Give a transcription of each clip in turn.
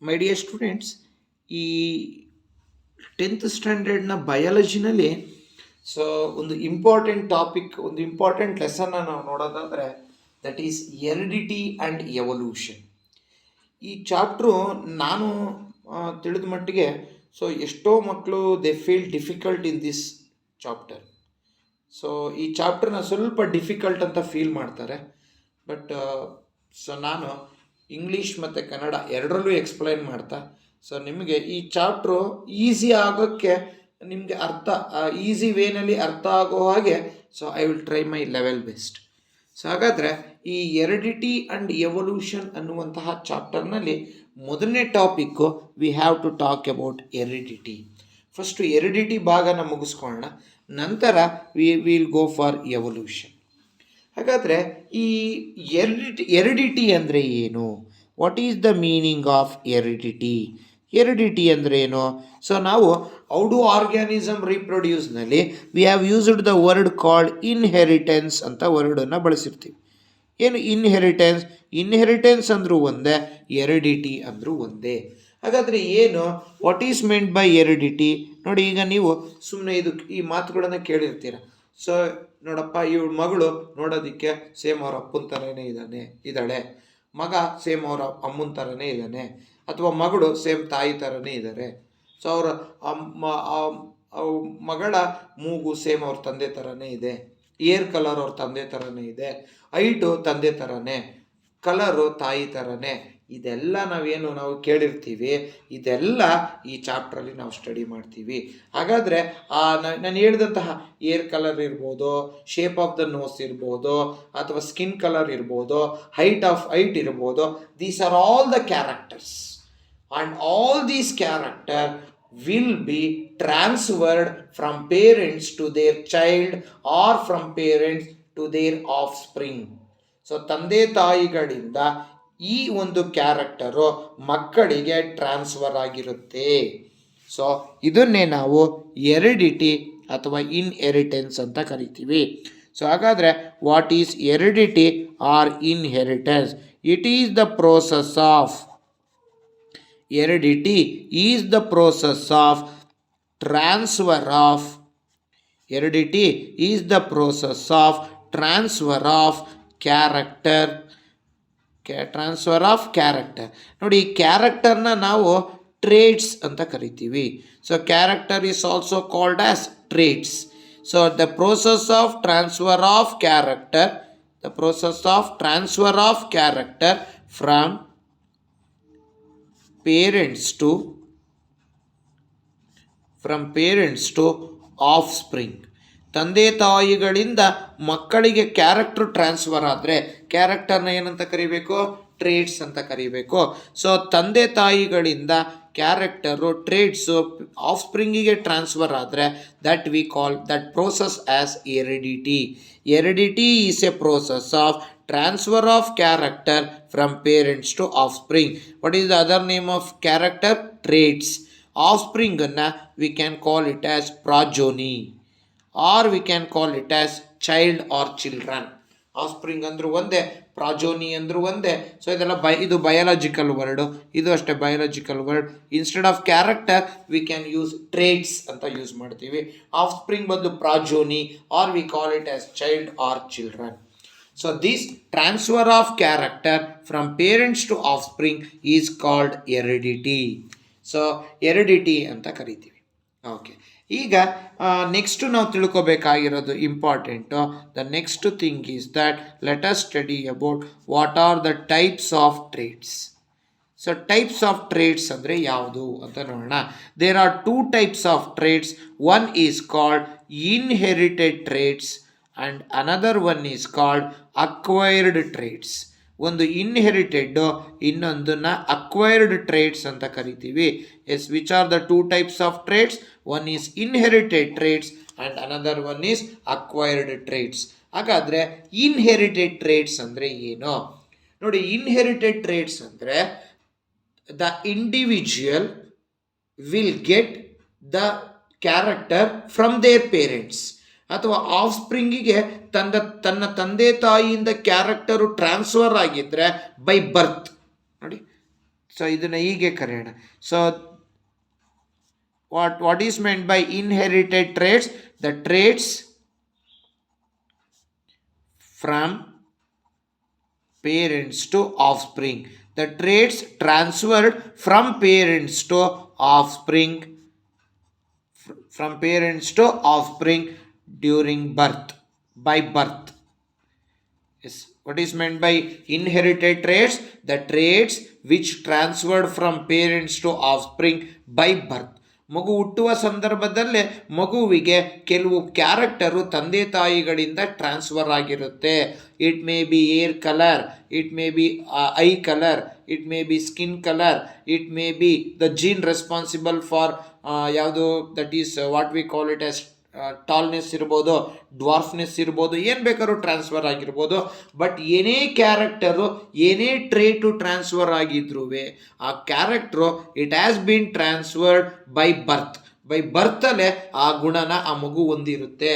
My dear students, ಈ 10th ಸ್ಟ್ಯಾಂಡರ್ಡ್ನ ಬಯಾಲಜಿನಲ್ಲಿ so ಒಂದು important topic, ಒಂದು ಇಂಪಾರ್ಟೆಂಟ್ ಲೆಸನ್ನ ನಾವು ನೋಡೋದಾದರೆ that is heredity and evolution. ಈ ಚಾಪ್ಟ್ರು ನಾನು ತಿಳಿದ ಮಟ್ಟಿಗೆ ಸೊ ಎಷ್ಟೋ ಮಕ್ಕಳು they feel difficult in this chapter. So ಈ ಚಾಪ್ಟರ್ನ ಸ್ವಲ್ಪ ಡಿಫಿಕಲ್ಟ್ ಅಂತ ಫೀಲ್ ಮಾಡ್ತಾರೆ. ಬಟ್ ಸೊ ನಾನು ಇಂಗ್ಲೀಷ್ ಮತ್ತು ಕನ್ನಡ ಎರಡರಲ್ಲೂ ಎಕ್ಸ್ಪ್ಲೈನ್ ಮಾಡ್ತಾ ಸೊ ನಿಮಗೆ ಈ ಚಾಪ್ಟ್ರು ಈಸಿ ಆಗೋಕ್ಕೆ, ನಿಮಗೆ ಈಸಿ ವೇನಲ್ಲಿ ಅರ್ಥ ಆಗೋ ಹಾಗೆ so I will try my level best. So ಹಾಗಾದರೆ ಈ ಹೆರಿಡಿಟಿ ಆ್ಯಂಡ್ ಎವಲ್ಯೂಷನ್ ಅನ್ನುವಂತಹ ಚಾಪ್ಟರ್ನಲ್ಲಿ ಮೊದಲನೇ topic we have to talk about heredity. First heredity ಭಾಗನ ಮುಗಿಸ್ಕೊಳ್ಳೋಣ, ನಂತರ we will go for evolution. ಹಾಗಾದರೆ ಈ ಹೆರಿಡಿಟಿ ಅಂದರೆ ಏನು? What is the meaning of heredity? Heredity ಅಂದರೆ ಏನು? ಸೊ ನಾವು ಹೌ ಡು ಆರ್ಗ್ಯಾನಿಸಮ್ ರೀಪ್ರೊಡ್ಯೂಸ್ನಲ್ಲಿ we have used the word called inheritance ಅಂತ ವರ್ಡನ್ನು ಬಳಸಿರ್ತೀವಿ. ಏನು ಇನ್ಹೆರಿಟೆನ್ಸ್? ಇನ್ಹೆರಿಟೆನ್ಸ್ ಅಂದರೂ ಒಂದೇ, ಹೆರಿಡಿಟಿ ಅಂದರೂ ಒಂದೇ. ಹಾಗಾದರೆ ಏನು, what is meant by heredity? ನೋಡಿ, ಈಗ ನೀವು ಸುಮ್ಮನೆ ಈ ಮಾತುಗಳನ್ನು ಕೇಳಿರ್ತೀರ. ಸೊ ನೋಡಪ್ಪ, ಇವಳ ಮಗಳು ನೋಡೋದಕ್ಕೆ ಸೇಮ್ ಅವ್ರ ಅಪ್ಪನ ಥರನೇ ಇದ್ದಾಳೆ, ಮಗ ಸೇಮ್ ಅವರ ಅಮ್ಮನ ಥರನೇ ಇದ್ದಾನೆ, ಅಥವಾ ಮಗಳು ಸೇಮ್ ತಾಯಿ ಥರನೇ ಇದ್ದಾರೆ. ಸೊ ಅವರ ಮಗಳ ಮೂಗು ಸೇಮ್ ಅವ್ರ ತಂದೆ ಥರನೇ ಇದೆ, ಏರ್ ಕಲರ್ ಅವ್ರ ತಂದೆ ಥರನೇ ಇದೆ, ಹೈಟು ತಂದೆ ಥರನೇ, ಕಲರು ತಾಯಿ ಥರನೇ. ಇದೆಲ್ಲ ನಾವು ಕೇಳಿರ್ತೀವಿ. ಇದೆಲ್ಲ ಈ ಚಾಪ್ಟ್ರಲ್ಲಿ ನಾವು ಸ್ಟಡಿ ಮಾಡ್ತೀವಿ. ಹಾಗಾದರೆ ನಾನು ಹೇಳಿದಂತಹ ಏರ್ ಕಲರ್ ಇರ್ಬೋದು, ಶೇಪ್ ಆಫ್ ದ ನೋಸ್ ಇರ್ಬೋದು, ಅಥವಾ ಸ್ಕಿನ್ ಕಲರ್ ಇರ್ಬೋದು, ಹೈಟ್ ಇರ್ಬೋದು, these are all the characters and all these character will be transferred from parents to their child or from parents to their offspring. So ತಂದೆ ತಾಯಿಗಳಿಂದ ಈ ಒಂದು character ಮಕ್ಕಳಿಗೆ transfer ಆಗಿರುತ್ತೆ. So ಇದನ್ನೇ ನಾವು ಹೆರಿಡಿಟಿ ಅಥವಾ ಇನ್ಹೆರಿಟೆನ್ಸ್ ಅಂತ ಕರಿತೀವಿ. ಸೊ ಹಾಗಾದರೆ what is heredity or inheritance? It is the process of heredity is the process of transfer of heredity is the process of transfer of character. ನೋಡಿ, ಈ ಕ್ಯಾರೆಕ್ಟರ್ನ ನಾವು ಟ್ರೇಟ್ಸ್ ಅಂತ ಕರಿತೀವಿ. So character is also called as traits. So the process of transfer of character from parents to offspring. ತಂದೆ ತಾಯಿಗಳಿಂದ ಮಕ್ಕಳಿಗೆ character transfer ಆದರೆ ಕ್ಯಾರೆಕ್ಟರ್ನ ಏನಂತ ಕರಿಬೇಕು? ಟ್ರೇಟ್ಸ್ ಅಂತ ಕರಿಬೇಕು. ಸೊ ತಂದೆ ತಾಯಿಗಳಿಂದ ಕ್ಯಾರೆಕ್ಟರು, ಟ್ರೇಟ್ಸು ಆಫ್ಸ್ಪ್ರಿಂಗಿಗೆ ಟ್ರಾನ್ಸ್ಫರ್ ಆದರೆ that we call that process as heredity. Heredity is A process of transfer of character from parents to offspring. What is the other name of character? Traits. Offspring we can call it as progeny, or we can call it as child or children. Offspring ಅಂದರೂ ಒಂದೇ, ಪ್ರಾಜೋನಿ ಅಂದರೂ ಒಂದೇ. So ಇದೆಲ್ಲ ಇದು biological word, ಇದು ಅಷ್ಟೇ biological word. Instead of character we can use traits ಅಂತ use ಮಾಡ್ತೀವಿ. ಆಫ್ಸ್ಪ್ರಿಂಗ್ ಬಂದು ಪ್ರಾಜೋನಿ, or we call it as child or children. So this transfer of character from parents to offspring is called heredity. So heredity ಅಂತ ಕರಿತೀವಿ. Okay, ಈಗ next ನಾವು ತಿಳ್ಕೊಬೇಕಾಗಿರೋದು important. The next thing is that let us study about what are the types of traits. So types of traits ಅಂದರೆ ಯಾವುದು ಅಂತ ನೋಡೋಣ. There are 2 types of traits. One is called inherited traits and another one is called acquired traits. ಒಂದು inherited, ಇನ್ನೊಂದನ್ನ acquired traits ಅಂತ ಕರಿತೀವಿ. Yes, which are the 2 types of traits? One is inherited traits and another one is acquired traits. ಹಾಗಾದರೆ inherited traits ಅಂದರೆ ಏನು? ನೋಡಿ, inherited traits ಅಂದರೆ the individual will get the character from their parents, ಅಥವಾ ಆಫ್ಸ್ಪ್ರಿಂಗಿಗೆ ತನ್ನ ತಂದೆ ತಾಯಿಯಿಂದ ಕ್ಯಾರೆಕ್ಟರು ಟ್ರಾನ್ಸ್ಫರ್ ಆಗಿದ್ದರೆ ಬೈ ಬರ್ತ್. ನೋಡಿ, ಸೊ ಇದನ್ನು ಹೀಗೆ ಕರೆಯೋಣ. So what is meant by inherited traits? The traits from parents to offspring. The traits transferred from parents to offspring, from parents to offspring during birth, by birth. Yes. What is meant by inherited traits? The traits which transferred from parents to offspring by birth. ಮಗು ಹುಟ್ಟುವ ಸಂದರ್ಭದಲ್ಲೇ ಮಗುವಿಗೆ ಕೆಲವು character ತಂದೆ ತಾಯಿಗಳಿಂದ transfer ಆಗಿರುತ್ತೆ. It may be hair colour, it may be eye colour, it may be skin colour, it may be the gene responsible for ಯಾವುದು, that is what we call it as tallness ಇರ್ಬೋದು, dwarfness ಇರ್ಬೋದು, ಏನು ಬೇಕಾದ್ರೂ transfer ಆಗಿರ್ಬೋದು. But ಏನೇ character, ಏನೇ ಟ್ರೇಟು transfer ಆಗಿದ್ರೂ ಆ character it has been transferred by birth. By ಬರ್ತಲ್ಲೇ ಆ ಗುಣನ ಆ ಮಗು ಹೊಂದಿರುತ್ತೆ.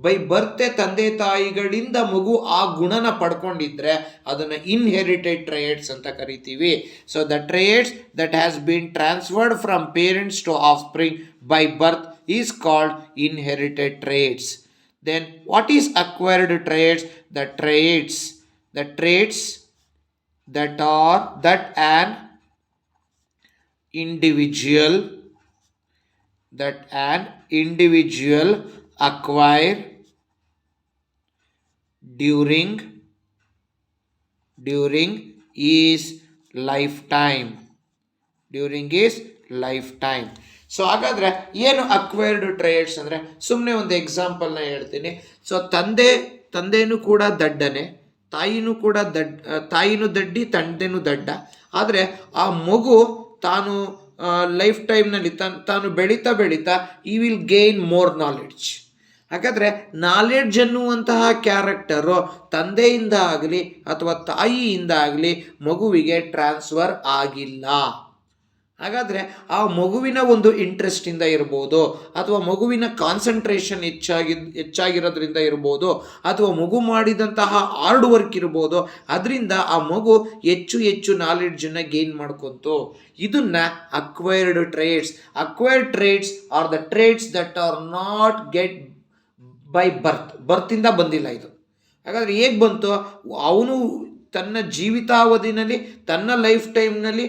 ಬೈ ಬರ್ತೆ ತಂದೆ ತಾಯಿಗಳಿಂದ ಮಗು ಆ ಗುಣನ ಪಡ್ಕೊಂಡಿದ್ರೆ ಅದನ್ನು ಇನ್ಹೆರಿಟೆಡ್ ಟ್ರೇಟ್ಸ್ ಅಂತ ಕರಿತೀವಿ. So the traits that has been transferred from parents to offspring by birth is called inherited traits. Then what is acquired traits? The traits that an individual acquire during his lifetime. So ಹಾಗಾದರೆ ಏನು acquired traits ಅಂದರೆ, ಸುಮ್ಮನೆ ಒಂದು ಎಕ್ಸಾಂಪಲ್ನ ಹೇಳ್ತೀನಿ. So ತಂದೆನೂ ಕೂಡ ದಡ್ಡನೆ, ತಾಯಿನೂ ದಡ್ಡಿ, ತಂದೆನೂ ದಡ್ಡ. ಆದರೆ ಆ ಮಗು ತಾನು ಲೈಫ್ ಟೈಮ್ನಲ್ಲಿ ತಾನು ಬೆಳೀತಾ ಈ ವಿಲ್ ಗೇನ್ ಮೋರ್ ನಾಲೆಡ್ಜ್. ಹಾಗಾದರೆ ನಾಲೆಡ್ಜ್ ಅನ್ನುವಂತಹ ಕ್ಯಾರೆಕ್ಟರು ತಂದೆಯಿಂದ ಆಗಲಿ ಅಥವಾ ತಾಯಿಯಿಂದ ಆಗಲಿ ಮಗುವಿಗೆ ಟ್ರಾನ್ಸ್ಫರ್ ಆಗಿಲ್ಲ. ಹಾಗಾದರೆ ಆ ಮಗುವಿನ ಒಂದು ಇಂಟ್ರೆಸ್ಟಿಂದ ಇರ್ಬೋದು, ಅಥವಾ ಮಗುವಿನ ಕಾನ್ಸಂಟ್ರೇಷನ್ ಹೆಚ್ಚಾಗಿರೋದ್ರಿಂದ ಇರ್ಬೋದು, ಅಥವಾ ಮಗು ಮಾಡಿದಂತಹ ಹಾರ್ಡ್ ವರ್ಕ್ ಇರ್ಬೋದು, ಅದರಿಂದ ಆ ಮಗು ಹೆಚ್ಚು ನಾಲೆಡ್ಜನ್ನು ಗೇನ್ ಮಾಡ್ಕೊಂತು. ಇದನ್ನ acquired traits. Acquired traits are the traits that are not get by ಬರ್ತಿಂದ ಬಂದಿಲ್ಲ ಇದು. ಹಾಗಾದರೆ ಹೇಗೆ ಬಂತು? ಅವನು ತನ್ನ ಜೀವಿತಾವಧಿನಲ್ಲಿ, ತನ್ನ ಲೈಫ್ ಟೈಮ್ನಲ್ಲಿ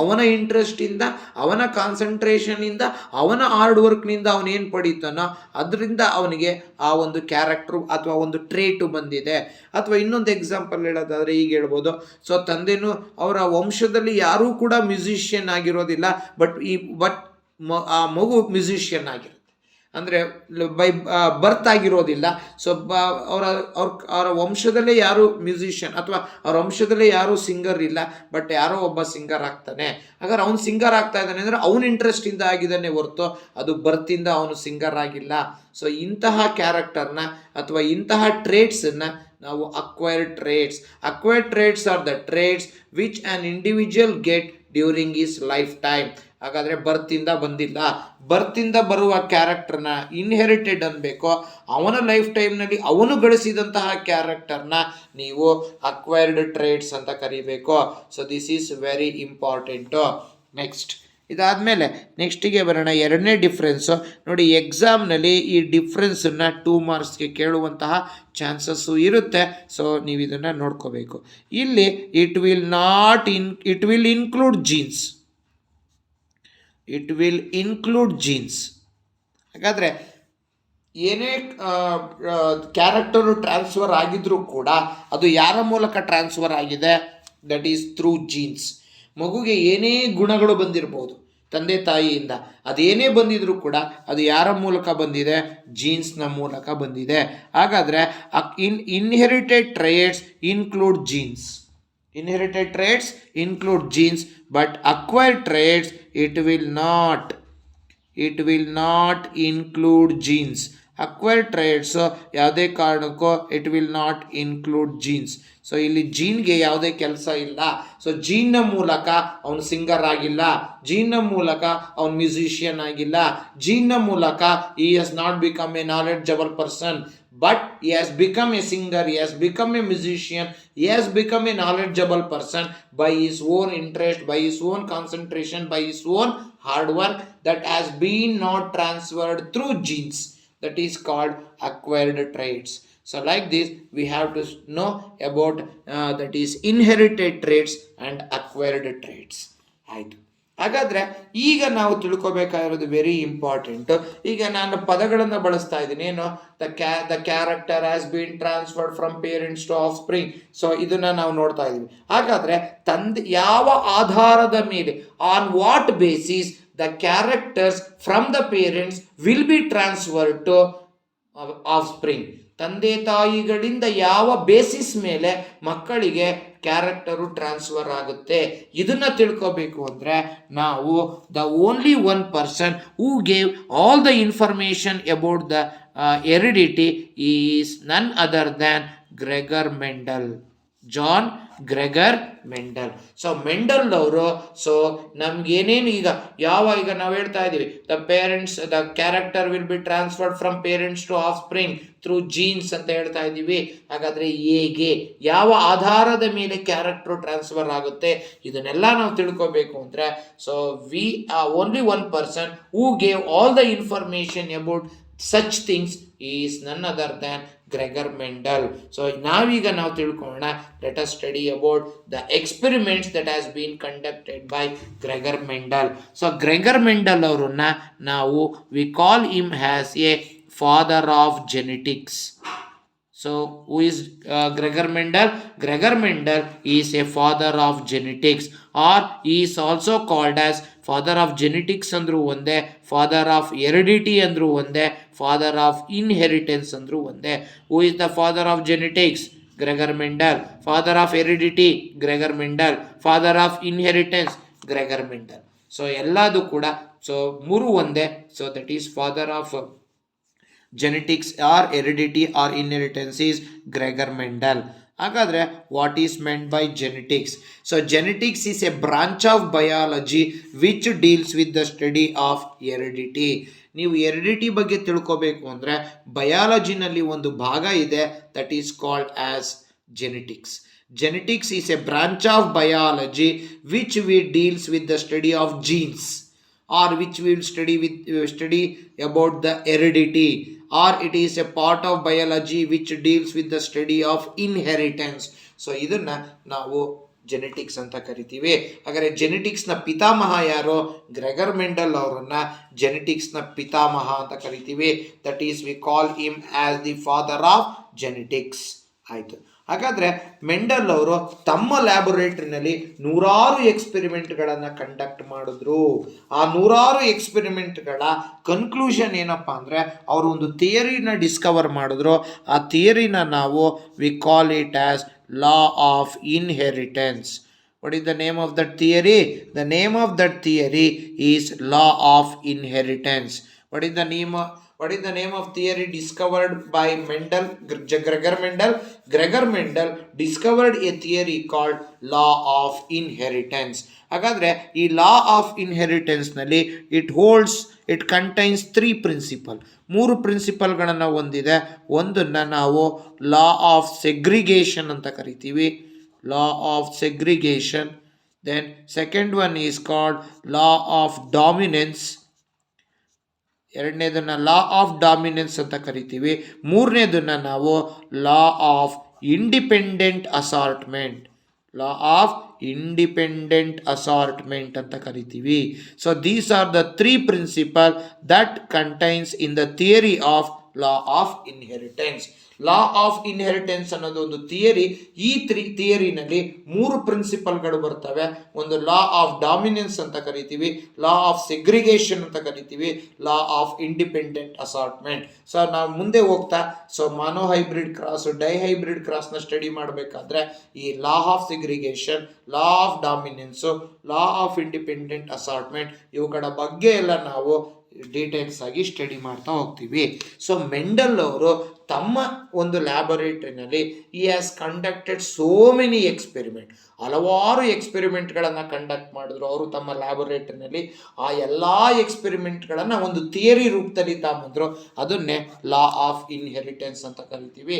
ಅವನ ಇಂಟ್ರೆಸ್ಟಿಂದ, ಅವನ ಕಾನ್ಸಂಟ್ರೇಷನಿಂದ, ಅವನ ಹಾರ್ಡ್ ವರ್ಕ್ನಿಂದ ಅವನೇನು ಪಡೀತಾನೋ ಅದರಿಂದ ಅವನಿಗೆ ಆ ಒಂದು ಕ್ಯಾರೆಕ್ಟ್ರು ಅಥವಾ ಒಂದು ಟ್ರೇಟು ಬಂದಿದೆ. ಅಥವಾ ಇನ್ನೊಂದು ಎಕ್ಸಾಂಪಲ್ ಹೇಳೋದಾದರೆ ಈಗ ಹೇಳ್ಬೋದು. ಸೊ ತಂದೆನೂ ಅವರ ವಂಶದಲ್ಲಿ ಯಾರೂ ಕೂಡ ಮ್ಯೂಸಿಷಿಯನ್ ಆಗಿರೋದಿಲ್ಲ, ಬಟ್ ಆ ಮಗು ಮ್ಯೂಸಿಷಿಯನ್ ಆಗಿರುತ್ತೆ. ಅಂದರೆ ಬೈ ಬರ್ತ್ ಆಗಿರೋದಿಲ್ಲ. ಸೊ ಅವರ ವಂಶದಲ್ಲೇ ಯಾರು ಮ್ಯೂಸಿಷಿಯನ್ ಅಥವಾ ಅವ್ರ ವಂಶದಲ್ಲೇ ಯಾರೂ ಸಿಂಗರ್ ಇಲ್ಲ, ಬಟ್ ಯಾರೋ ಒಬ್ಬ ಸಿಂಗರ್ ಆಗ್ತಾನೆ. ಹಾಗಾದ್ರೆ ಅವ್ನು ಸಿಂಗರ್ ಆಗ್ತಾ ಇದ್ದಾನೆ ಅಂದರೆ ಅವನ ಇಂಟ್ರೆಸ್ಟಿಂದ ಆಗಿದ್ದಾನೆ ಹೊರತು ಅದು ಬರ್ತಿಂದ ಅವನು ಸಿಂಗರ್ ಆಗಿಲ್ಲ. ಸೊ ಇಂತಹ ಕ್ಯಾರೆಕ್ಟರ್ನ ಅಥವಾ ಇಂತಹ ಟ್ರೇಟ್ಸನ್ನು ನಾವು acquired traits are the traits which on individual get during is life time. ಹಾಗಾದರೆ ಬರ್ತಿಂದ ಬಂದಿಲ್ಲ. ಬರ್ತಿಂದ ಬರುವ ಕ್ಯಾರೆಕ್ಟರ್ನ ಇನ್ಹೆರಿಟೆಡ್ ಅನ್ಬೇಕು. ಅವನ ಲೈಫ್ ಟೈಮ್ನಲ್ಲಿ ಅವನು ಗಳಿಸಿದಂತಹ ಕ್ಯಾರೆಕ್ಟರ್ನ ನೀವು ಅಕ್ವೈರ್ಡ್ ಟ್ರೇಟ್ಸ್ ಅಂತ ಕರಿಬೇಕು. So this is very important. Next ಇದಾದಮೇಲೆ ನೆಕ್ಸ್ಟಿಗೆ ಬರೋಣ. ಎರಡನೇ ಡಿಫ್ರೆನ್ಸು ನೋಡಿ, ಎಕ್ಸಾಮ್ನಲ್ಲಿ ಈ ಡಿಫ್ರೆನ್ಸನ್ನು 2 ಮಾರ್ಕ್ಸ್ಗೆ ಕೇಳುವಂತಹ ಚಾನ್ಸಸ್ಸು ಇರುತ್ತೆ. ಸೊ ನೀವು ಇದನ್ನು ನೋಡ್ಕೋಬೇಕು. ಇಲ್ಲಿ ಇಟ್ ವಿಲ್ ಇನ್ಕ್ಲೂಡ್ ಜೀನ್ಸ್. ಹಾಗಾದರೆ ಏನೇ ಕ್ಯಾರೆಕ್ಟರು ಟ್ರಾನ್ಸ್ಫರ್ ಆಗಿದ್ರೂ ಕೂಡ ಅದು ಯಾರ ಮೂಲಕ ಟ್ರಾನ್ಸ್ಫರ್ ಆಗಿದೆ? That is through jeans. ಮಗುಗೆ ಏನೇ ಗುಣಗಳು ಬಂದಿರ್ಬೋದು ತಂದೆ ತಾಯಿಯಿಂದ, ಅದೇನೇ ಬಂದಿದ್ರೂ ಕೂಡ ಅದು ಯಾರ ಮೂಲಕ ಬಂದಿದೆ? ಜೀನ್ಸ್ನ ಮೂಲಕ ಬಂದಿದೆ. ಹಾಗಾದರೆ inherited traits include jeans. But acquired traits it will not include genes. Acquired traits ಯಾವುದೇ ಕಾರಣಕ್ಕೂ it will not include jeans. So ಇಲ್ಲಿ ಜೀನ್ಗೆ ಯಾವುದೇ ಕೆಲಸ ಇಲ್ಲ. ಸೊ ಜೀನ್ನ ಮೂಲಕ ಅವನು ಸಿಂಗರ್ ಆಗಿಲ್ಲ, ಜೀನ್ನ ಮೂಲಕ ಅವನು ಮ್ಯೂಸಿಷಿಯನ್ ಆಗಿಲ್ಲ, ಜೀನ್ನ ಮೂಲಕ ಈ has not become A knowledgeable person. but he has become a singer, he has become a musician, he has become a knowledgeable person by his own interest, by his own concentration, by his own hard work that has been not transferred through genes. That is called acquired traits. So like this we have to know about that is inherited traits and acquired traits. ಆಯ್ತು. ಹಾಗಾದ್ರೆ ಈಗ ನಾವು ತಿಳ್ಕೊಬೇಕಾಗಿರೋದು very important. ಈಗ ನಾನು ಪದಗಳನ್ನು ಬಳಸ್ತಾ ಇದ್ದೀನಿ ಏನು, the character has been transferred from parents to offspring. So ಇದನ್ನ ನಾವು ನೋಡ್ತಾ ಇದೀವಿ. ಹಾಗಾದ್ರೆ ತಂದೆ ಯಾವ ಆಧಾರದ ಮೇಲೆ, on what basis the characters from the parents will be transferred to offspring. ತಂದೆ ತಾಯಿಗಳಿಂದ ಯಾವ ಬೇಸಿಸ್ ಮೇಲೆ ಮಕ್ಕಳಿಗೆ ಕ್ಯಾರೆಕ್ಟರು ಟ್ರಾನ್ಸ್ಫರ್ ಆಗುತ್ತೆ, ಇದನ್ನ ತಿಳ್ಕೋಬೇಕು ಅಂದ್ರೆ ನಾವು the only one person who gave all the information about the heredity is none other than Gregor Mendel, Johann Gregor Mendel. So Mendel ಅವರು ಸೊ ನಮ್ಗೇನೇನು ಈಗ ನಾವು ಹೇಳ್ತಾ ಇದೀವಿ the parents, the character will be transferred from parents to offspring through genes ಅಂತ ಹೇಳ್ತಾ ಇದ್ದೀವಿ. ಹಾಗಾದ್ರೆ ಹೇಗೆ, ಯಾವ ಆಧಾರದ ಮೇಲೆ ಕ್ಯಾರೆಕ್ಟರ್ ಟ್ರಾನ್ಸ್ಫರ್ ಆಗುತ್ತೆ, ಇದನ್ನೆಲ್ಲ ನಾವು ತಿಳ್ಕೋಬೇಕು ಅಂದ್ರೆ so we only one person who gave all the information about such things is none other than Gregor Mendel. So ನಾವೀಗ ನಾವು ತಿಳ್ಕೊಳ್ಳೋಣ. Let us study about the experiments that has been conducted by Gregor Mendel. So Gregor Mendel ಅವರನ್ನ ನಾವು we call him as a father of genetics. So who is Gregor Mendel? Gregor Mendel is a father of genetics, or he is also called as father of genetics ಅಂದ್ರೂ ಒಂದೇ, father of heredity ಅಂದ್ರೂ ಒಂದೇ, father of inheritance ಅಂದ್ರೂ ಒಂದೇ. Who is the father of genetics? Gregor Mendel. Father of heredity? Gregor Mendel. Father of inheritance? Gregor Mendel. So ಎಲ್ಲದು ಕೂಡ so ಮೂರು ಒಂದೇ. So that is father of genetics or heredity or inheritance is Gregor Mendel. ಹಾಗಾದ್ರೆ what is meant by genetics? So genetics is A branch of biology which deals with the study of heredity. ನೀವು heredity ಬಗ್ಗೆ ತಿಳ್ಕೋಬೇಕು ಅಂದರೆ ಬಯಾಲಜಿನಲ್ಲಿ ಒಂದು ಭಾಗ ಇದೆ, that is called as genetics. Genetics is a branch of biology which we deals with the study of genes, or which we will study about the heredity, or it is a part of biology which deals with the study of inheritance. So ಇದನ್ನ ನಾವು genetics ಅಂತ ಕರಿತೀವಿ. ಹಾಗಾದ್ರೆ ಜೆನೆಟಿಕ್ಸ್ನ ಪಿತಾಮಹ ಯಾರು? Gregor Mendel ಅವರನ್ನ ಜೆನೆಟಿಕ್ಸ್ನ ಪಿತಾಮಹ ಅಂತ ಕರಿತೀವಿ. That is we call him as the father of genetics. ಆಯಿತು. ಹಾಗಾದರೆ ಮೆಂಡಲ್ ಅವರು ತಮ್ಮ ಲ್ಯಾಬೊರೇಟರಿನಲ್ಲಿ ನೂರಾರು ಎಕ್ಸ್ಪೆರಿಮೆಂಟ್ಗಳನ್ನು ಕಂಡಕ್ಟ್ ಮಾಡಿದ್ರು. ಆ ನೂರಾರು ಎಕ್ಸ್ಪೆರಿಮೆಂಟ್ಗಳ ಕನ್ಕ್ಲೂಷನ್ ಏನಪ್ಪ ಅಂದರೆ ಅವರು ಒಂದು ಥಿಯರಿನ ಡಿಸ್ಕವರ್ ಮಾಡಿದ್ರು. ಆ ಥಿಯರಿನ ನಾವು V call it as law of inheritance. What is the name of that theory? The name of that theory is law of inheritance. What is the name of theory discovered by Mendel? Gregor Mendel. Gregor Mendel discovered a theory called law of inheritance. ಹಾಗಾದ್ರೆ ಈ law of inheritance ನಲ್ಲಿ it contains 3 principal. 3 ಪ್ರಿನ್ಸಿಪಲ್ಗಳನ್ನು ಹೊಂದಿದೆ. ಒಂದನ್ನು ನಾವು law of segregation ಅಂತ ಕರಿತೀವಿ, law of segregation. Then second one is called law of dominance. ಎರಡನೇದನ್ನ law of dominance ಅಂತ ಕರಿತೀವಿ. ಮೂರನೇದನ್ನ ನಾವು law of independent assortment, law of independent assortment ಅಂತ ಕರಿತೀವಿ. So these are the 3 principle that contains in the theory of law of inheritance. Law of inheritance ಅನ್ನೋದು ಒಂದು theory. ಈ ಥಿಯರಿನಲ್ಲಿ 3 ಪ್ರಿನ್ಸಿಪಲ್ಗಳು ಬರ್ತವೆ. ಒಂದು ಲಾ ಆಫ್ ಡಾಮಿನೆನ್ಸ್ ಅಂತ ಕರಿತೀವಿ, ಲಾ ಆಫ್ ಸೆಗ್ರಿಗೇಷನ್ ಅಂತ ಕರಿತೀವಿ, law of independent assortment. So ನಾವು ಮುಂದೆ ಹೋಗ್ತಾ ಸೊ ಮಾನೋಹೈಬ್ರಿಡ್ ಕ್ರಾಸ್, ಡೈಹೈಬ್ರಿಡ್ ಕ್ರಾಸ್ನ ಸ್ಟಡಿ ಮಾಡಬೇಕಾದ್ರೆ ಈ law of segregation, law of dominance, law of independent assortment ಇವುಗಳ ಬಗ್ಗೆ ಎಲ್ಲ ನಾವು ಡೀಟೇಲ್ಸ್ ಆಗಿ ಸ್ಟಡಿ ಮಾಡ್ತಾ ಹೋಗ್ತೀವಿ. ಸೊ ಮೆಂಡಲ್ ಅವರು ತಮ್ಮ ಒಂದು ಲ್ಯಾಬೊರೇಟರಿನಲ್ಲಿ ಈ has conducted so many experiment, ಹಲವಾರು ಎಕ್ಸ್ಪೆರಿಮೆಂಟ್ಗಳನ್ನು ಕಂಡಕ್ಟ್ ಮಾಡಿದ್ರು ಅವರು ತಮ್ಮ ಲ್ಯಾಬೊರೇಟರಿನಲ್ಲಿ. ಆ ಎಲ್ಲ ಎಕ್ಸ್ಪೆರಿಮೆಂಟ್ಗಳನ್ನು ಒಂದು ಥಿಯರಿ ರೂಪದಲ್ಲಿ ತಗೊಂಬಂದರು. ಅದನ್ನೇ ಲಾ ಆಫ್ ಇನ್ಹೆರಿಟೆನ್ಸ್ ಅಂತ ಕರಿತೀವಿ.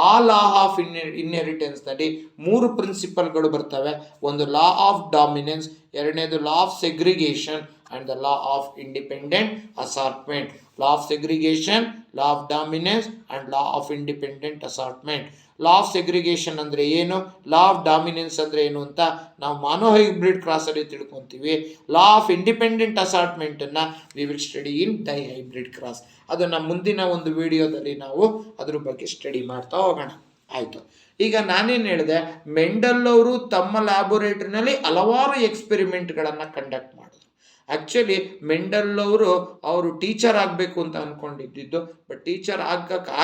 ಆ ಲಾ ಆಫ್ ಇನ್ಹೆರಿಟೆನ್ಸ್ನಲ್ಲಿ 3 ಪ್ರಿನ್ಸಿಪಲ್ಗಳು ಬರ್ತವೆ. ಒಂದು ಲಾ ಆಫ್ ಡಾಮಿನೆನ್ಸ್, ಎರಡನೇದು ಲಾ of segregation and the law of independent assortment. Law of segregation, law of dominance and law of independent assortment. Law of segregation ಅಂದರೆ ಏನು, ಲಾ ಆಫ್ ಡಾಮಿನೆನ್ಸ್ ಅಂದರೆ ಏನು ಅಂತ ನಾವು ಮಾನೋಹೈಬ್ರಿಡ್ ಕ್ರಾಸಲ್ಲಿ ತಿಳ್ಕೊತೀವಿ. ಲಾ ಆಫ್ ಇಂಡಿಪೆಂಡೆಂಟ್ ಅಸಾರ್ಟ್ಮೆಂಟನ್ನು we will study in dihybrid cross. ಅದನ್ನು ಮುಂದಿನ ಒಂದು ವಿಡಿಯೋದಲ್ಲಿ ನಾವು ಅದ್ರ ಬಗ್ಗೆ ಸ್ಟಡಿ ಮಾಡ್ತಾ ಹೋಗೋಣ. ಆಯಿತು, ಈಗ ನಾನೇನು ಹೇಳಿದೆ, ಮೆಂಡಲ್ ಅವರು ತಮ್ಮ ಲ್ಯಾಬೊರೇಟರಿನಲ್ಲಿ ಹಲವಾರು ಎಕ್ಸ್ಪೆರಿಮೆಂಟ್ಗಳನ್ನು ಕಂಡಕ್ಟ್ ಮಾಡಿದ್ರು. ಆ್ಯಕ್ಚುಲಿ ಮೆಂಡಲ್ ಅವರು ಟೀಚರ್ ಆಗಬೇಕು ಅಂತ ಅಂದ್ಕೊಂಡಿದ್ದು, ಬಟ್ ಟೀಚರ್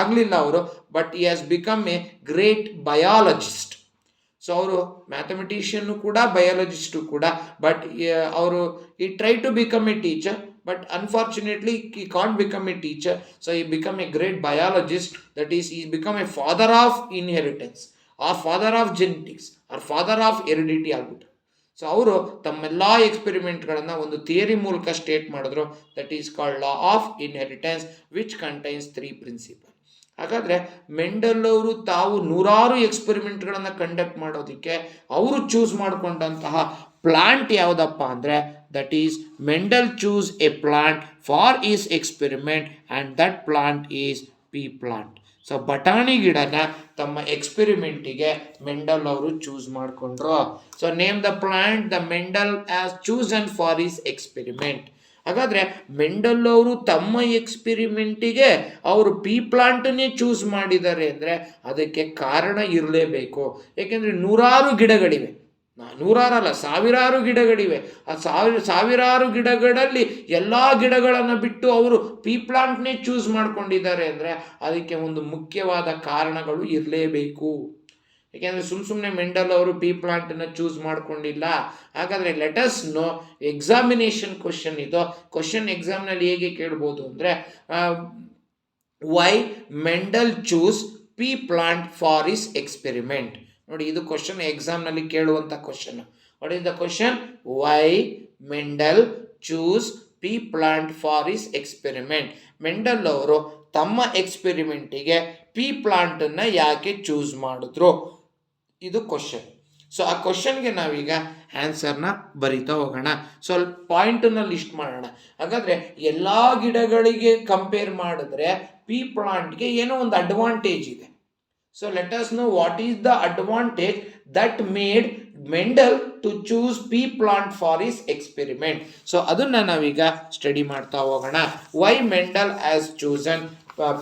ಆಗಲಿಲ್ಲ ಅವರು. But he has become a great biologist. So ಅವರು ಮ್ಯಾಥಮೆಟಿಷಿಯನ್ನು ಕೂಡ, ಬಯಾಲಜಿಸ್ಟು ಕೂಡ. ಬಟ್ ಅವರು he try to become a teacher, but unfortunately he can't become a teacher, so he become a great biologist. That is, he become a father of inheritance or father of genetics or father of heredity ಆಗ್ಬಿಟ್ಟು. So ಅವರು ತಮ್ಮೆಲ್ಲ ಎಕ್ಸ್ಪೆರಿಮೆಂಟ್ಗಳನ್ನು ಒಂದು theory ಮೂಲಕ state ಮಾಡಿದ್ರು. That is called law of inheritance which contains 3 principle. ಹಾಗಾದರೆ Mendel ಅವರು ತಾವು ನೂರಾರು ಎಕ್ಸ್ಪೆರಿಮೆಂಟ್ಗಳನ್ನು ಕಂಡಕ್ಟ್ ಮಾಡೋದಕ್ಕೆ ಅವರು ಚೂಸ್ ಮಾಡಿಕೊಂಡಂತಹ ಪ್ಲಾಂಟ್ ಯಾವುದಪ್ಪ ಅಂದರೆ, that is Mendel choose a plant for his experiment and that plant is pea plant. So ಬಟಾಣಿ ಗಿಡನ ತಮ್ಮ ಎಕ್ಸ್ಪೆರಿಮೆಂಟಿಗೆ ಮೆಂಡಲ್ ಅವರು ಚೂಸ್ ಮಾಡಿಕೊಂಡ್ರು. So name the plant the Mendel has chosen for his experiment. ಹಾಗಾದರೆ Mendel ಅವರು ತಮ್ಮ ಎಕ್ಸ್ಪೆರಿಮೆಂಟಿಗೆ ಅವರು ಪೀ ಪ್ಲಾಂಟನ್ನೇ ಚೂಸ್ ಮಾಡಿದ್ದಾರೆ ಅಂದರೆ ಅದಕ್ಕೆ ಕಾರಣ ಇರಲೇಬೇಕು. ಏಕೆಂದರೆ ನೂರಾರು ಗಿಡಗಳಿವೆ, ನೂರಾರಲ್ಲ ಸಾವಿರಾರು ಗಿಡಗಳಿವೆ. ಆ ಸಾವಿರಾರು ಗಿಡಗಳಲ್ಲಿ ಎಲ್ಲ ಗಿಡಗಳನ್ನು ಬಿಟ್ಟು ಅವರು ಪೀ ಪ್ಲಾಂಟ್ನೇ ಚೂಸ್ ಮಾಡ್ಕೊಂಡಿದ್ದಾರೆ ಅಂದರೆ ಅದಕ್ಕೆ ಒಂದು ಮುಖ್ಯವಾದ ಕಾರಣಗಳು ಇರಲೇಬೇಕು. ಏಕೆಂದರೆ ಸುಮ್ಮನೆ ಮೆಂಡಲ್ ಅವರು ಪೀ ಪ್ಲಾಂಟನ್ನು ಚೂಸ್ ಮಾಡ್ಕೊಂಡಿಲ್ಲ. ಹಾಗಾದರೆ ಲೆಟಸ್ ನೋ ಎಕ್ಸಾಮಿನೇಷನ್ ಕ್ವಶನ್ ಇದು. ಕ್ವಶನ್ ಎಕ್ಸಾಮ್ನಲ್ಲಿ ಹೇಗೆ ಕೇಳ್ಬೋದು ಅಂದರೆ, why Mendel choose pea plant for his experiment. ನೋಡಿ, ಇದು ಕ್ವಶನ್ ಎಕ್ಸಾಮ್ನಲ್ಲಿ ಕೇಳುವಂಥ question. What is the question? Why Mendel choose pea plant for his experiment. Mendel ಅವರು ತಮ್ಮ ಎಕ್ಸ್ಪೆರಿಮೆಂಟಿಗೆ ಪೀ ಪ್ಲಾಂಟನ್ನು ಯಾಕೆ ಚೂಸ್ ಮಾಡಿದ್ರು, ಇದು ಕ್ವಶನ್. ಸೊ ಆ ಕ್ವಶನ್ಗೆ ನಾವೀಗ ಆನ್ಸರ್ನ ಬರಿತಾ ಹೋಗೋಣ. ಸ್ವಲ್ಪ ಪಾಯಿಂಟನ್ನು ಲಿಸ್ಟ್ ಮಾಡೋಣ. ಹಾಗಾದರೆ ಎಲ್ಲ ಗಿಡಗಳಿಗೆ ಕಂಪೇರ್ ಮಾಡಿದ್ರೆ ಪೀ ಪ್ಲಾಂಟ್ಗೆ ಏನೋ ಒಂದು ಅಡ್ವಾಂಟೇಜ್ ಇದೆ. So let us know what is the advantage that made Mendel to choose pea plant for his experiment. So adunna naviga study ಮಾಡ್ತಾ ಹೋಗೋಣ. Why Mendel has chosen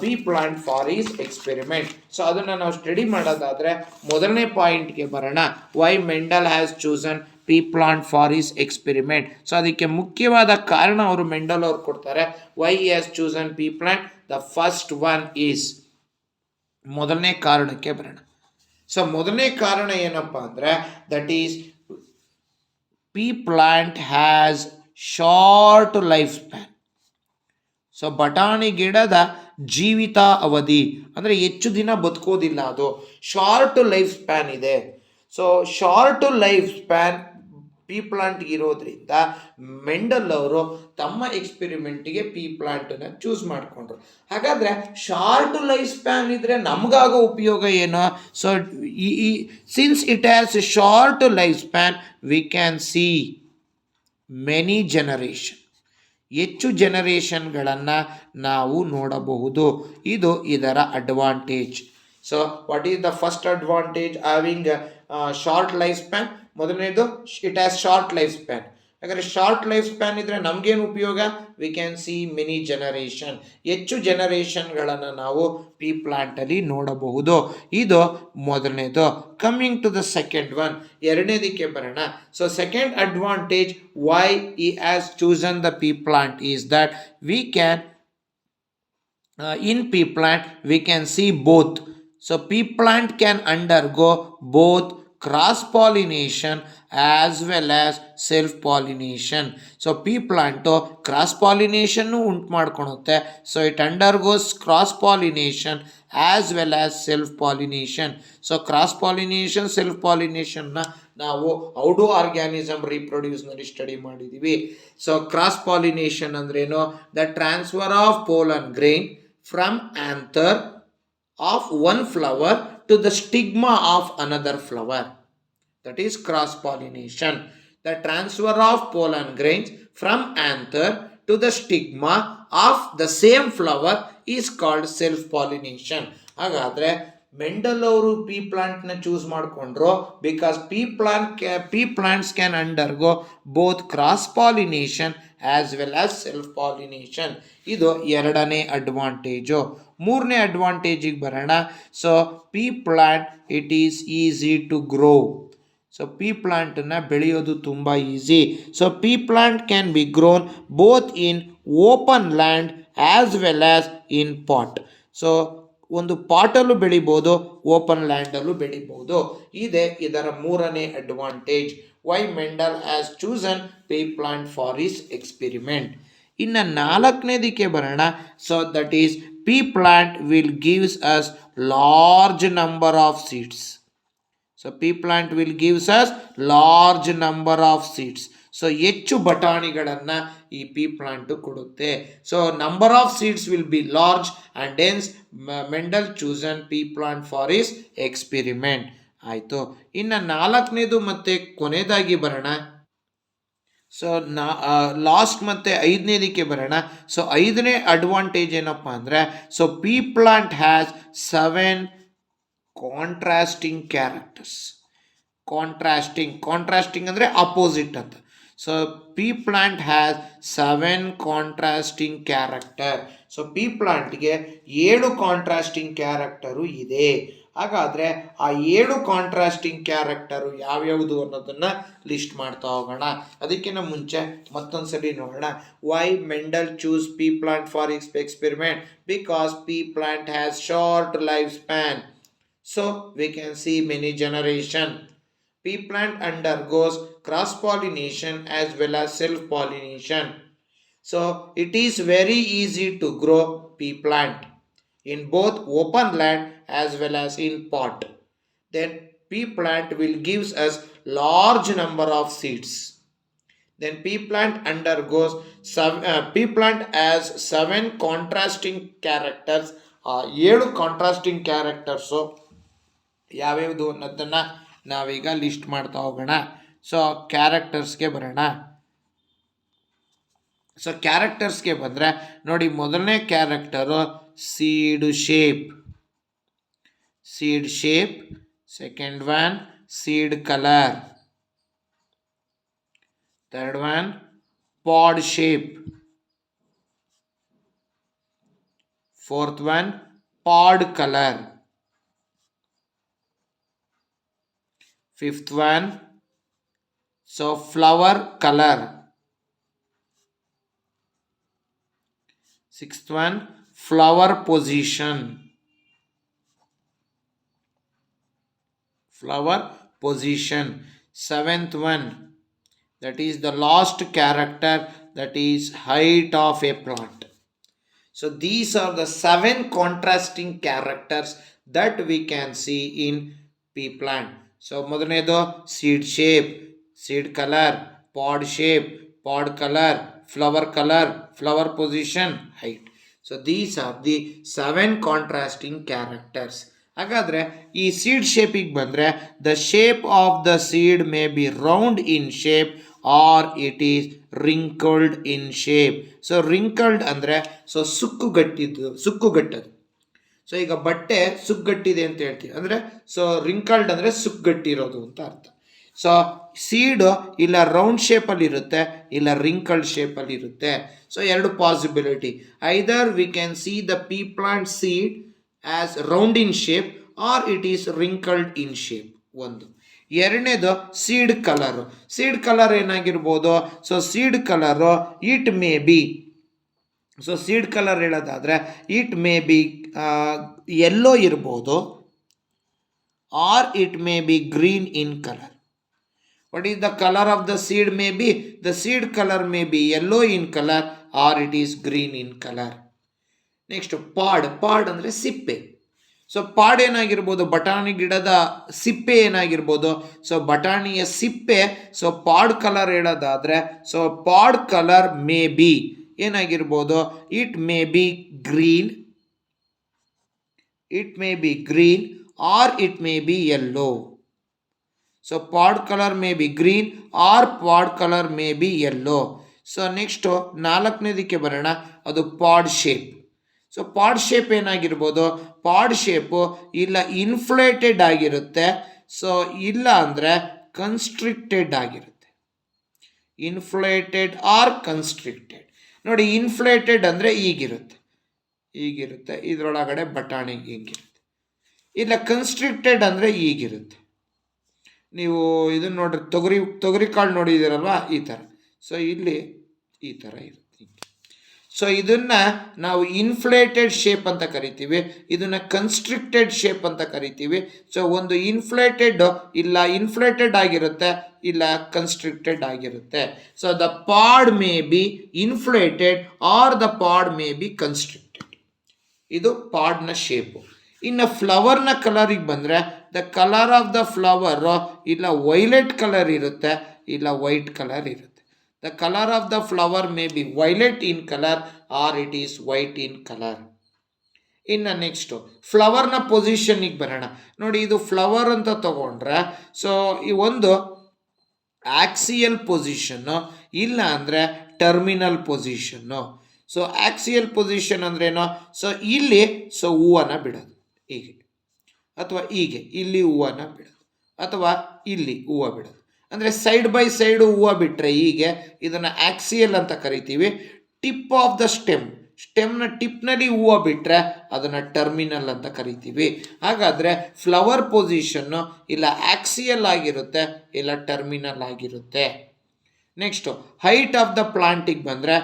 pea plant for his experiment. So ಅದನ್ನ ನಾವು study ಮಾಡೋದಾದ್ರೆ ಮೊದಲನೇ ಪಾಯಿಂಟ್ಗೆ ಬರೋಣ. Why Mendel has chosen pea plant for his experiment. So ಅದಕ್ಕೆ ಮುಖ್ಯವಾದ ಕಾರಣ ಅವರು ಮೆಂಡಲ್ ಅವರು ಕೊಡ್ತಾರೆ. Why he has chosen pea plant? The first one is, ಮೊದಲನೇ ಕಾರಣಕ್ಕೆ ಬರೋಣ. ಸೊ ಮೊದಲನೇ ಕಾರಣ ಏನಪ್ಪ ಅಂದರೆ, that is pea plant has short life span. So ಬಟಾಣಿ ಗಿಡದ ಜೀವಿತ ಅವಧಿ ಅಂದರೆ ಹೆಚ್ಚು ದಿನ ಬದುಕೋದಿಲ್ಲ, ಅದು ಶಾರ್ಟ್ ಲೈಫ್ ಸ್ಪ್ಯಾನ್ ಇದೆ. So short life span pea plant ಇರೋದ್ರಿಂದ ಮೆಂಡಲ್ ಅವರು ತಮ್ಮ ಎಕ್ಸ್ಪೆರಿಮೆಂಟಿಗೆ ಪೀ ಪ್ಲಾಂಟನ್ನು ಚೂಸ್ ಮಾಡಿಕೊಂಡ್ರು. ಹಾಗಾದರೆ ಶಾರ್ಟ್ ಲೈಫ್ ಸ್ಪ್ಯಾನ್ ಇದ್ದರೆ ನಮಗಾಗೋ ಉಪಯೋಗ ಏನು? So since it has a short life span we can see many generation, ಹೆಚ್ಚು ಜನರೇಷನ್ಗಳನ್ನು ನಾವು ನೋಡಬಹುದು. ಇದು ಇದರ advantage. So what is the first advantage having short life span? ಮೊದಲನೇದು, it has short life span. ಯಾಕಂದರೆ ಶಾರ್ಟ್ ಲೈಫ್ ಸ್ಪ್ಯಾನ್ ಇದ್ದರೆ ನಮಗೇನು ಉಪಯೋಗ? We can see many generation, ಹೆಚ್ಚು ಜನರೇಷನ್ಗಳನ್ನು ನಾವು ಪೀ ಪ್ಲಾಂಟಲ್ಲಿ ನೋಡಬಹುದು. ಇದು ಮೊದಲನೇದು. Coming to the second one, ಎರಡನೇದಕ್ಕೆ ಬರೋಣ. So second advantage Y he has chosen the pea plant is that we can in pea plant we can see both. So pea plant can undergo both cross pollination as well as self pollination. So pea plant cross pollination ಉಂಟು ಮಾಡ್ಕೊಳುತ್ತೆ. So it undergoes cross pollination as well as self pollination. So cross pollination, self ಪಾಲಿನೇಷನ್ನ ನಾವು how do organism ರೀಪ್ರೊಡ್ಯೂಸ್ನಲ್ಲಿ study ಮಾಡಿದ್ದೀವಿ. So cross pollination ಅಂದ್ರೇನು? The transfer of pollen grain from anther of one flower to the stigma of another flower. That is cross pollination. The transfer of pollen grains from anther to the stigma of the same flower is called self pollination. ಹಾಗಾದ್ರೆ Mendel ಅವರು pea ಪ್ಲಾಂಟ್ನ choose ಮಾಡಿಕೊಂಡ್ರು because pea plants can undergo both cross pollination as well as self pollination. ಇದು ಎರಡನೇ advantage. ಮೂರನೇ ಅಡ್ವಾಂಟೇಜಿಗೆ ಬರೋಣ. So pea plant it is easy to grow. So pea ಪ್ಲಾಂಟನ್ನು ಬೆಳೆಯೋದು ತುಂಬ easy. So pea plant can be grown both in open land as well as in pot. So ಒಂದು ಪಾಟಲ್ಲೂ ಬೆಳಿಬೋದು, ಓಪನ್ ಲ್ಯಾಂಡಲ್ಲೂ ಬೆಳಿಬೋದು. ಇದೆ ಇದರ ಮೂರನೇ advantage. Y Mendel has chosen P plant for his experiment. ಇನ್ನು ನಾಲ್ಕನೇದಕ್ಕೆ ಬರೋಣ. So that is P plant will gives us large number of seeds. So pea plant will gives us large number of seeds. So ಹೆಚ್ಚು ಬಟಾಣಿಗಳನ್ನು ಈ P plant ಕೊಡುತ್ತೆ. So number of seeds will be large and hence Mendel chosen P plant for his experiment. ಆಯಿತು. ಇನ್ನು ನಾಲ್ಕನೇದು ಮತ್ತು ಕೊನೆಯದಾಗಿ ಬರೋಣ. So last ಮತ್ತು ಐದನೇದಕ್ಕೆ ಬರೋಣ. ಸೊ ಐದನೇ ಅಡ್ವಾಂಟೇಜ್ ಏನಪ್ಪ ಅಂದರೆ, so pea plant has 7 contrasting characters. Contrasting ಅಂದರೆ ಅಪೋಸಿಟ್ ಅಂತ. So pea plant has 7 contrasting character. So pea ಪ್ಲಾಂಟ್ಗೆ 7 ಕಾಂಟ್ರಾಸ್ಟಿಂಗ್ ಕ್ಯಾರೆಕ್ಟರು ಇದೆ. ಹಾಗಾದರೆ ಆ 7 ಕಾಂಟ್ರಾಸ್ಟಿಂಗ್ ಕ್ಯಾರೆಕ್ಟರು ಯಾವ್ಯಾವುದು ಅನ್ನೋದನ್ನು ಲಿಸ್ಟ್ ಮಾಡ್ತಾ ಹೋಗೋಣ. ಅದಕ್ಕಿಂತ ಮುಂಚೆ ಮತ್ತೊಂದು ಸರಿ ನೋಡೋಣ. Why Mendel choose pea plant for experiment? Because pea plant has short life span. So we can see many generation. Pea plant undergoes cross pollination as well as self pollination. So it is very easy to grow pea plant in both open land as well as in pot. Then pea plant will gives us large number of seeds. Then pea plant undergoes pea plant has 7 contrasting characters. 7 contrasting characters. So ಯಾವ್ಯಾವುದು ಅನ್ನೋದನ್ನು ನಾವೀಗ list ಮಾಡ್ತಾ ಹೋಗೋಣ. So ಕ್ಯಾರೆಕ್ಟರ್ಸ್ಗೆ ಬರೋಣ. So ಕ್ಯಾರೆಕ್ಟರ್ಸ್ಗೆ ಬಂದರೆ ನೋಡಿ, ಮೊದಲನೇ character seed shape. Second one seed colour. Third one pod shape. Fourth one pod colour. Fifth one, so flower color. Sixth one, flower position. Seventh one, that is the last character, that is height of a plant. So these are the 7 contrasting characters that we can see in pea plant. So ಮೊದಲನೇದು seed shape, seed colour, pod shape, pod colour, flower position, height. So these are the 7 contrasting characters. ಹಾಗಾದರೆ ಈ seed ಶೇಪಿಗೆ ಬಂದರೆ, the shape of the seed may be round in shape or it is wrinkled in shape. So wrinkled ಅಂದರೆ so ಸುಕ್ಕುಗಟ್ಟದು. So ಈಗ ಬಟ್ಟೆ ಸುಕ್ಕುಗಟ್ಟಿದೆ ಅಂತ ಹೇಳ್ತೀವಿ, ಅಂದರೆ ಸೊ ರಿಂಕಲ್ಡ್ ಅಂದರೆ ಸುಕ್ಕುಗಟ್ಟಿರೋದು ಅಂತ ಅರ್ಥ. ಸೊ ಸೀಡು ಇಲ್ಲ ರೌಂಡ್ ಶೇಪಲ್ಲಿ ಇರುತ್ತೆ, ಇಲ್ಲ ರಿಂಕಲ್ಡ್ ಶೇಪಲ್ಲಿ ಇರುತ್ತೆ. So 2 possibility. Either we can see the pea plant seed as round in shape or it is wrinkled in shape. ಒಂದು. ಎರಡನೇದು ಸೀಡ್ ಕಲರ್ ಏನಾಗಿರ್ಬೋದು? So seed colour it may be, so seed colour ಹೇಳೋದಾದರೆ it may be yellow ಇರ್ಬೋದು, or it may be green in colour. What is the colour of the seed? May be the seed colour may be yellow in colour or it is green in colour. Next pod ಅಂದರೆ ಸಿಪ್ಪೆ. So ಪಾಡ್ ಏನಾಗಿರ್ಬೋದು, ಬಟಾಣಿ ಗಿಡದ ಸಿಪ್ಪೆ ಏನಾಗಿರ್ಬೋದು, so ಬಟಾಣಿಯ ಸಿಪ್ಪೆ. So pod colour ಹೇಳೋದಾದ್ರೆ, so pod colour may be ಏನಾಗಿರ್ಬೋದು, it may be green, it may be green or it may be yellow. So pod color may be green or pod color may be yellow. So next ನಾಲ್ಕನೇದಕ್ಕೆ ಬರೋಣ, ಅದು pod shape. So pod shape ಏನಾಗಿರ್ಬೋದು, pod shape ಇಲ್ಲ inflated ಆಗಿರುತ್ತೆ, so ಇಲ್ಲ ಅಂದರೆ constricted ಆಗಿರುತ್ತೆ. Inflated or constricted. ನೋಡಿ, ಇನ್ಫ್ಲೇಟೆಡ್ ಅಂದರೆ ಹೀಗಿರುತ್ತೆ, ಇದರೊಳಗಡೆ ಬಟಾಣಿ ಹಿಂಗಿರುತ್ತೆ. ಇಲ್ಲ ಕನ್ಸ್ಟ್ರಿಕ್ಟೆಡ್ ಅಂದರೆ ಹೀಗಿರುತ್ತೆ. ನೀವು ಇದನ್ನು ನೋಡ್ರಿ, ತೊಗರಿ ಕಾಳು ನೋಡಿದ್ದೀರಲ್ವ, ಈ ಥರ. ಸೊ ಇಲ್ಲಿ ಈ ಥರ ಇರುತ್ತೆ. ಸೊ ಇದನ್ನು ನಾವು ಇನ್ಫ್ಲೇಟೆಡ್ ಶೇಪ್ ಅಂತ ಕರಿತೀವಿ, ಇದನ್ನು ಕನ್ಸ್ಟ್ರಿಕ್ಟೆಡ್ ಶೇಪ್ ಅಂತ ಕರಿತೀವಿ. ಸೊ ಒಂದು ಇನ್ಫ್ಲೇಟೆಡ್ ಆಗಿರುತ್ತೆ, ಇಲ್ಲ ಕನ್ಸ್ಟ್ರಿಕ್ಟೆಡ್ ಆಗಿರುತ್ತೆ. So the pod may be inflated or the pod may be constricted. ಇದು ಪಾಡ್ನ ಶೇಪು. ಇನ್ನು ಫ್ಲವರ್ನ ಕಲರಿಗೆ ಬಂದರೆ, the colour of the flower ಇಲ್ಲ ವೈಲೆಟ್ ಕಲರ್ ಇರುತ್ತೆ, ಇಲ್ಲ ವೈಟ್ ಕಲರ್ ಇರುತ್ತೆ. The colour of the flower may be violet in colour or it is white in colour. ಇನ್ನು ನೆಕ್ಸ್ಟು ಫ್ಲವರ್ನ ಪೊಸಿಷನ್ನಿಗೆ ಬರೋಣ. ನೋಡಿ, ಇದು ಫ್ಲವರ್ ಅಂತ ತಗೊಂಡ್ರೆ, ಸೊ ಈ ಒಂದು ಆಕ್ಸಿಯಲ್ ಪೊಸಿಷನ್ನು, ಇಲ್ಲ ಅಂದರೆ terminal position. So axial position ಅಂದ್ರೇನೋ, ಸೊ ಇಲ್ಲಿ ಸೊ ಹೂವನ್ನು ಬಿಡೋದು ಹೀಗೆ, ಅಥವಾ ಹೀಗೆ ಇಲ್ಲಿ ಹೂವನ್ನು ಬಿಡೋದು, ಅಥವಾ ಇಲ್ಲಿ ಹೂವು ಬಿಡೋದು. ಅಂದರೆ ಸೈಡ್ ಬೈ ಸೈಡು ಹೂವು ಬಿಟ್ಟರೆ ಹೀಗೆ, ಇದನ್ನು ಆಕ್ಸಿಯಲ್ ಅಂತ ಕರಿತೀವಿ. ಟಿಪ್ ಆಫ್ ದ ಸ್ಟೆಮ್ನ ಟಿಪ್ನಲ್ಲಿ ಹೂವು ಬಿಟ್ಟರೆ ಅದನ್ನು ಟರ್ಮಿನಲ್ ಅಂತ ಕರಿತೀವಿ. ಹಾಗಾದರೆ ಫ್ಲವರ್ ಪೊಸಿಷನ್ನು ಇಲ್ಲ ಆಕ್ಸಿಯಲ್ ಆಗಿರುತ್ತೆ, ಇಲ್ಲ ಟರ್ಮಿನಲ್ ಆಗಿರುತ್ತೆ. ನೆಕ್ಸ್ಟು ಹೈಟ್ ಆಫ್ ದ ಪ್ಲಾಂಟಿಗೆ ಬಂದರೆ,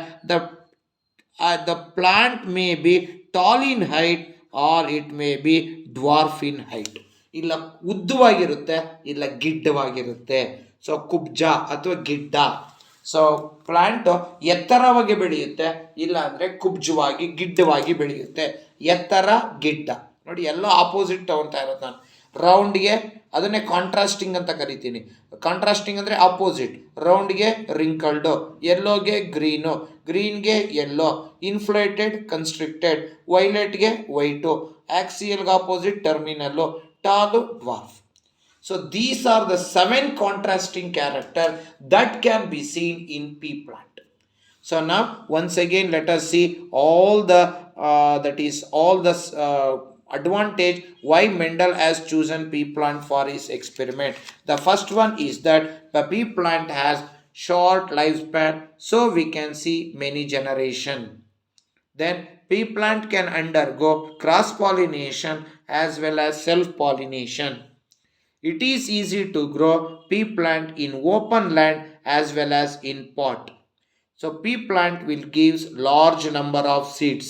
the plant may be tall in height or it may be dwarf in height. ಇಲ್ಲ ಉದ್ದವಾಗಿರುತ್ತೆ, ಇಲ್ಲ ಗಿಡ್ಡವಾಗಿರುತ್ತೆ. ಸೊ ಕುಬ್ಜ ಅಥವಾ ಗಿಡ್ಡ. ಸೊ ಪ್ಲಾಂಟ್ ಎತ್ತರವಾಗಿ ಬೆಳೆಯುತ್ತೆ, ಇಲ್ಲ ಅಂದರೆ ಕುಬ್ಜವಾಗಿ ಗಿಡ್ಡವಾಗಿ ಬೆಳೆಯುತ್ತೆ. ಎತ್ತರ ಗಿಡ್ಡ ನೋಡಿ, ಎಲ್ಲ ಆಪೋಸಿಟ್ ತಗೊಳ್ತಾ ಇರೋದು ನಾನು. ರೌಂಡ್ಗೆ ಅದನ್ನೇ ಕಾಂಟ್ರಾಸ್ಟಿಂಗ್ ಅಂತ ಕರಿತೀನಿ. ಕಾಂಟ್ರಾಸ್ಟಿಂಗ್ ಅಂದರೆ ಆಪೋಸಿಟ್. ರೌಂಡ್ಗೆ ರಿಂಕಲ್ಡು, ಯೆಲ್ಲೋಗೆ ಗ್ರೀನ್ಗೆ ಯೆಲ್ಲೋ, ಇನ್ಫ್ಲೇಟೆಡ್ ಕನ್ಸ್ಟ್ರಿಕ್ಟೆಡ್, ವೈಲೆಟ್ಗೆ ವೈಟು, ಆಕ್ಸಿಯಲ್ಗೆ opposite terminal, tall dwarf. So these are the 7 contrasting characters that can be seen in pea plant. So now once again let us see all the advantage why Mendel has chosen pea plant for his experiment. The first one is that the pea plant has short lifespan, so we can see many generation. Then pea plant can undergo cross pollination as well as self pollination. It is easy to grow pea plant in open land as well as in pot. So pea plant will give large number of seeds.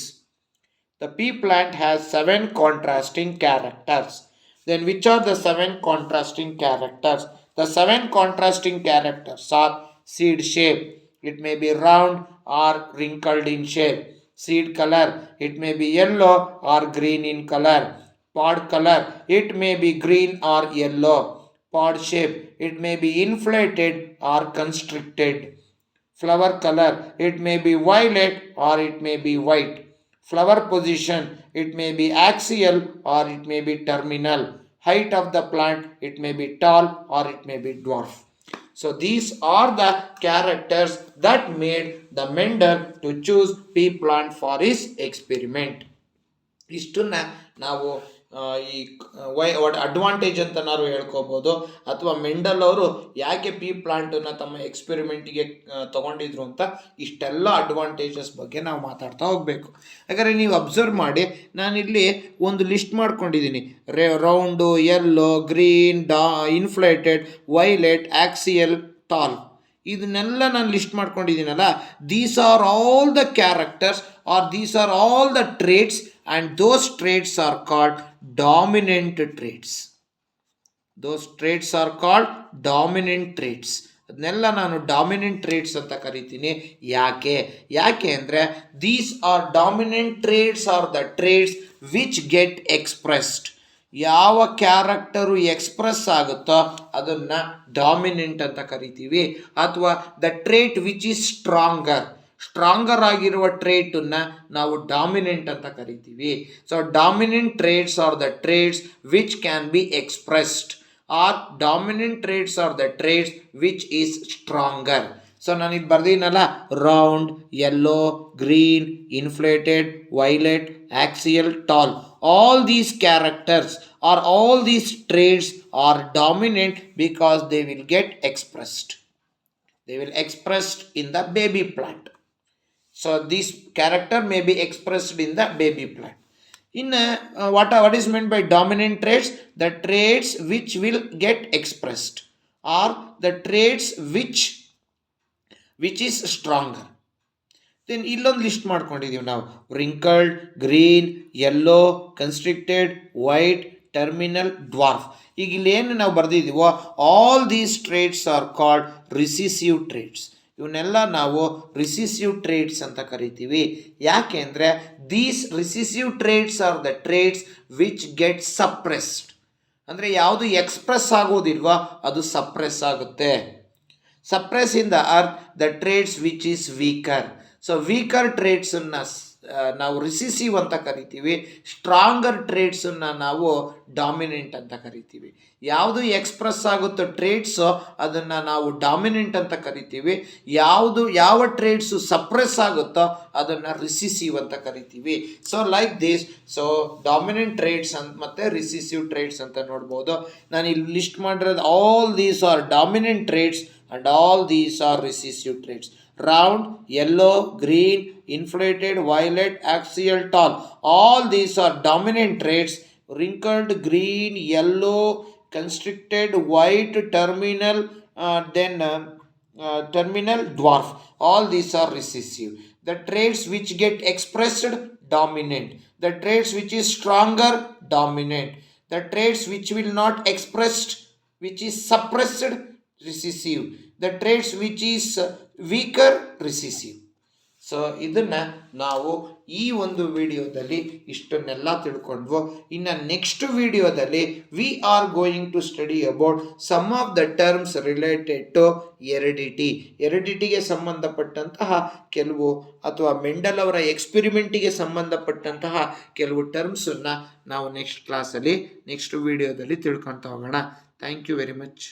The pea plant has 7 contrasting characters. Then which are the 7 contrasting characters? The 7 contrasting characters are seed shape. It may be round or wrinkled in shape. Seed color. It may be yellow or green in color. Pod color, it may be green or yellow. Pod shape, it may be inflated or constricted. Flower color, it may be violet or it may be white. Flower position, it may be axial or it may be terminal. Height of the plant, it may be tall or it may be dwarf. So these are the characters that made the Mendel to choose pea plant for his experiment. ಇಷ್ಟನ್ನ ನಾವು ಈ advantage ಅಂತ ನಾವು ಹೇಳ್ಕೋಬೋದು. ಅಥವಾ Mendel ಅವರು ಯಾಕೆ ಪೀ ಪ್ಲಾಂಟನ್ನು ತಮ್ಮ ಎಕ್ಸ್ಪೆರಿಮೆಂಟಿಗೆ ತೊಗೊಂಡಿದ್ರು ಅಂತ ಇಷ್ಟೆಲ್ಲ ಅಡ್ವಾಂಟೇಜಸ್ ಬಗ್ಗೆ ನಾವು ಮಾತಾಡ್ತಾ ಹೋಗಬೇಕು. ಯಾಕಂದರೆ ನೀವು ಅಬ್ಸರ್ವ್ ಮಾಡಿ, ನಾನಿಲ್ಲಿ ಒಂದು ಲಿಸ್ಟ್ ಮಾಡ್ಕೊಂಡಿದ್ದೀನಿ. Round, yellow, green, inflated, violet, axial, tall, ಇದನ್ನೆಲ್ಲ ನಾನು ಲಿಸ್ಟ್ ಮಾಡ್ಕೊಂಡಿದ್ದೀನಲ್ಲ. These are all the characters or these are all the traits and those traits are called dominant traits. Those traits are called dominant traits. ಅದನ್ನೆಲ್ಲ ನಾನು dominant traits ಅಂತ ಕರಿತೀನಿ. ಯಾಕೆ ಅಂದರೆ these are dominant traits are the traits which get expressed. ಯಾವ character express ಆಗುತ್ತೋ ಅದನ್ನು dominant ಅಂತ ಕರಿತೀವಿ. ಅಥವಾ the trait which is stronger ಆಗಿರುವ ಟ್ರೇಟನ್ನು ನಾವು ಡಾಮಿನೆಂಟ್ ಅಂತ ಕರಿತೀವಿ. So dominant traits are the traits which can be expressed, or dominant traits are the traits which is stronger. So ನಾನು ಇದು ಬರ್ದೀನಲ್ಲ, round, yellow, green, inflated, violet, axial, tall, all these characters or all these traits are dominant because they will get expressed. They will expressed in the baby plant. So this character may be expressed in the baby plant. In what is meant by dominant traits? The traits which will get expressed, or the traits which is stronger. Then ಇಲ್ಲೊಂದು list ಮಾಡ್ಕೊಂಡಿದ್ದೀವಿ ನಾವು, wrinkled, green, yellow, constricted, white, terminal, dwarf. ಈಗ ಇಲ್ಲೇನು ನಾವು ಬರೆದಿದ್ದೀವೋ all these traits are called recessive traits. ಇವನ್ನೆಲ್ಲ ನಾವು recessive traits ಅಂತ ಕರಿತೀವಿ. ಯಾಕೆ ಅಂದರೆ these recessive traits are the traits which get suppressed. ಅಂದರೆ ಯಾವುದು ಎಕ್ಸ್ಪ್ರೆಸ್ ಆಗೋದಿಲ್ವೋ ಅದು ಸಪ್ರೆಸ್ ಆಗುತ್ತೆ. ಸಪ್ರೆಸ್ ಇನ್ ದ ಅರ್ತ್ the traits which is weaker. So weaker ಟ್ರೇಟ್ಸನ್ನು ನಾವು ರಿಸಿಸಿವ್ ಅಂತ ಕರಿತೀವಿ. ಸ್ಟ್ರಾಂಗರ್ ಟ್ರೇಟ್ಸನ್ನು ನಾವು ಡಾಮಿನೆಂಟ್ ಅಂತ ಕರಿತೀವಿ. ಯಾವುದು ಎಕ್ಸ್ಪ್ರೆಸ್ ಆಗುತ್ತೋ ಟ್ರೇಟ್ಸು ಅದನ್ನು ನಾವು ಡಾಮಿನೆಂಟ್ ಅಂತ ಕರಿತೀವಿ. ಯಾವ ಟ್ರೇಟ್ಸು ಸಪ್ರೆಸ್ ಆಗುತ್ತೋ ಅದನ್ನು ರಿಸಿಸಿವ್ ಅಂತ ಕರಿತೀವಿ. So like this. So dominant traits ಅಂತ ಮತ್ತು ರಿಸಿಸಿವ್ ಟ್ರೇಟ್ಸ್ ಅಂತ ನೋಡ್ಬೋದು. ನಾನು ಇಲ್ಲಿ ಲಿಸ್ಟ್ ಮಾಡಿರೋದು all these are dominant traits and all these are recessive traits. Round, yellow, green, inflated, violet, axial, tall, all these are dominant traits. Wrinkled, green, yellow, constricted, white, terminal, terminal, dwarf, all these are recessive. The traits which get expressed, dominant. The traits which is stronger, dominant. The traits which will not expressed, which is suppressed, recessive. The traits which is weaker, recessive. So ಇದನ್ನು ನಾವು ಈ ಒಂದು ವಿಡಿಯೋದಲ್ಲಿ ಇಷ್ಟನ್ನೆಲ್ಲ ತಿಳ್ಕೊಂಡ್ವು. ಇನ್ನು next ವಿಡಿಯೋದಲ್ಲಿ we are going to study about some of the terms related to ಎರಿಡಿಟಿಗೆ ಸಂಬಂಧಪಟ್ಟಂತಹ ಕೆಲವು, ಅಥವಾ ಮೆಂಡಲ್ ಅವರ ಎಕ್ಸ್ಪೆರಿಮೆಂಟಿಗೆ ಸಂಬಂಧಪಟ್ಟಂತಹ ಕೆಲವು ಟರ್ಮ್ಸನ್ನು ನಾವು ನೆಕ್ಸ್ಟ್ ಕ್ಲಾಸಲ್ಲಿ ನೆಕ್ಸ್ಟ್ ವಿಡಿಯೋದಲ್ಲಿ ತಿಳ್ಕೊತಾ ಹೋಗೋಣ. Thank you very much.